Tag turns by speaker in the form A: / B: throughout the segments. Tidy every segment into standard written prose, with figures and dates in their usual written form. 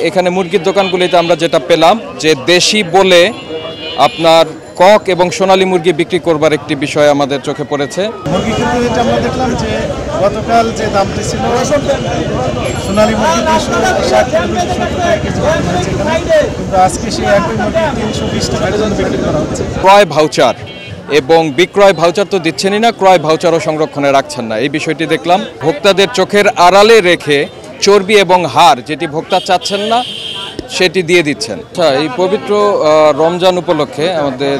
A: এখানে মুরগির দোকানগুলিতে আমরা যেটা পেলাম যে দেশি বলে আপনার কক এবং সোনালী মুরগি বিক্রি করবার একটি বিষয় আমাদের চোখে পড়েছে।
B: মুরগি কিন্তু এটা আমরা দেখলাম যে গতকাল যে দামটি ছিল সোনালী মুরগি 260 থেকে 270 টাকা কেজি কিন্তু আজকে সেই একই মুরগি 320 টাকার জন্য বিক্রি করা হচ্ছে।
A: ক্রয় ভাউচার এবং বিক্রয় ভাউচার তো দিচ্ছেনই না, ক্রয় ভাউচারও সংরক্ষণে রাখছেন না, এই বিষয়টি দেখলাম। ভোক্তাদের চোখের আড়ালে রেখে চর্বি এবং হাড় যেটি ভোক্তা চাচ্ছেন না সেটি দিয়ে দিচ্ছেন। আচ্ছা, এই পবিত্র রমজান উপলক্ষে আমাদের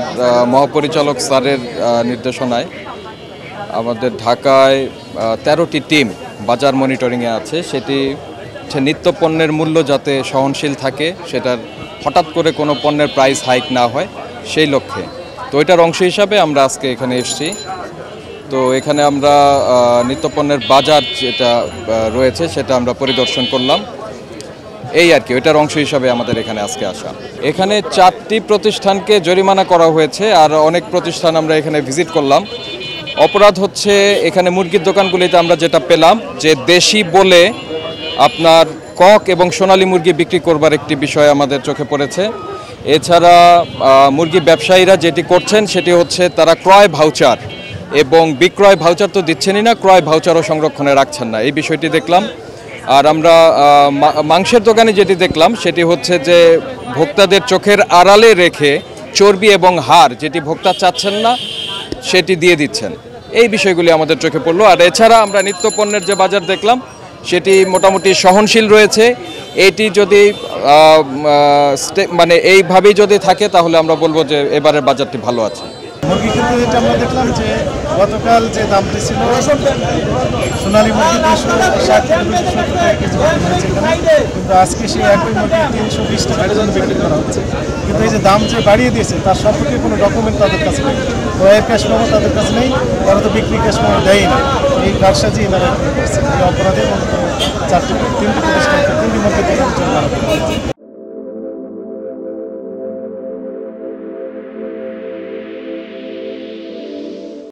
A: মহাপরিচালক স্যারের নির্দেশনায় আমাদের ঢাকায় 13টি টিম বাজার মনিটরিংয়ে আছে। সেটি নিত্য পণ্যের মূল্য যাতে সহনশীল থাকে, সেটার হঠাৎ করে কোনো পণ্যের প্রাইস হাইক না হয় সেই লক্ষ্যে। তো এটার অংশ হিসাবে আমরা আজকে এখানে এসেছি। তো এখানে আমরা নিত্যপণ্যের বাজার যেটা রয়েছে সেটা আমরা পরিদর্শন করলাম, এই আর কি। ওইটার অংশ হিসাবে আমাদের এখানে আজকে আসা। এখানে 4টি প্রতিষ্ঠানকে জরিমানা করা হয়েছে, আর অনেক প্রতিষ্ঠান আমরা এখানে ভিজিট করলাম। অপরাধ হচ্ছে এখানে মুরগির দোকানগুলিতে আমরা যেটা পেলাম যে দেশি বলে আপনার কক এবং সোনালী মুরগি বিক্রি করবার একটি বিষয় আমাদের চোখে পড়েছে। এছাড়া মুরগি ব্যবসায়ীরা যেটি করছেন সেটি হচ্ছে তারা ক্রয় ভাউচার এবং বিক্রয় ভাউচার তো দিচ্ছেনই না, ক্রয় ভাউচারও সংরক্ষণে রাখছেন না, এই বিষয়টি দেখলাম। আর আমরা মাংসের দোকানে যেটি দেখলাম সেটি হচ্ছে যে ভোক্তাদের চোখের আড়ালে রেখে চর্বি এবং হাড় যেটি ভোক্তা চাচ্ছেন না সেটি দিয়ে দিচ্ছেন, এই বিষয়গুলি আমাদের চোখে পড়লো। আর এছাড়া আমরা নিত্যপণ্যের যে বাজার দেখলাম সেটি মোটামুটি সহনশীল রয়েছে। এটি যদি মানে এইভাবেই যদি থাকে তাহলে আমরা বলবো যে এবারের বাজারটি ভালো আছে।
B: মুরগি কিন্তু এটা আমরা দেখলাম যে গতকাল যে দামটি ছিল সোনালী মুরগি 260 থেকে 270 টাকা কেজি কিন্তু আজকে সেই একই মুরগি 320 টাকার জন্য বিক্রি করা হচ্ছে। কিন্তু এই যে দাম যে বাড়িয়ে দিয়েছে তার সম্পর্কে কোনো ডকুমেন্ট তাদের কাছে নেই, ক্রয়ের ক্যাশ মেমো তাদের কাছে নেই, তারা তো বিক্রি ক্যাশ মেমো দেয়ই না। এই কারসাজি এনারা করছে, এই অপরাধে 3টি প্রতিষ্ঠানকে 3টি মুরগি দোকানের জন্য